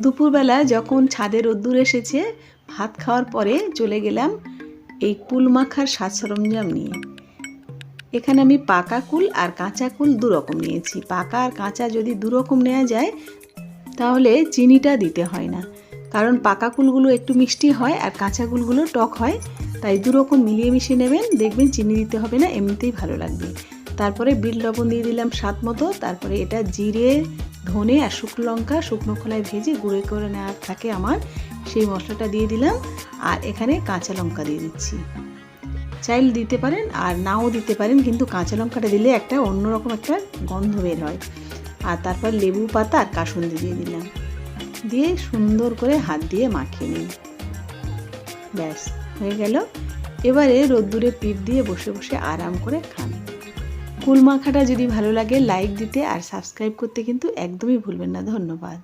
দুপুরবেলা যখন ছাদে রোদ্দুর এসেছে, ভাত খাওয়ার পরে চলে গেলাম এই কুল মাখার সাজ সরঞ্জাম নিয়ে। এখানে আমি পাকা কুল আর কাঁচা কুল দুরকম নিয়েছি। পাকা আর কাঁচা যদি দুরকম নেওয়া যায় তাহলে চিনিটা দিতে হয় না, কারণ পাকা কুলগুলো একটু মিষ্টি হয় আর কাঁচা কুলগুলো টক হয়। তাই দুরকম মিলিয়ে মিশিয়ে নেবেন, দেখবেন চিনি দিতে হবে না, এমনিতেই ভালো লাগবে। তারপরে বিট লবণ দিয়ে দিলাম স্বাদ মতো। তারপরে এটা জিরে, ধনে আর শুকনো লঙ্কা শুকনো খোলায় ভেজে গুঁড়ো করে নেওয়ার থাকে আমার, সেই মশলাটা দিয়ে দিলাম। আর এখানে কাঁচা লঙ্কা দিয়ে দিচ্ছি। চাইলে দিতে পারেন আর নাও দিতে পারেন, কিন্তু কাঁচা লঙ্কাটা দিলে একটা অন্যরকম একটা গন্ধ বের হয়। আর তারপর লেবু পাতা আর কাসুন্দি দিয়ে দিলাম, দিয়ে সুন্দর করে হাত দিয়ে মাখিয়ে নিই। ব্যাস হয়ে গেল। এবারে রোদ্দুরে পিঠ দিয়ে বসে বসে আরাম করে খান। কুল মাখাটা যদি ভালো লাগে লাইক দিতে আর সাবস্ক্রাইব করতে কিন্তু একদমই ভুলবেন না। ধন্যবাদ।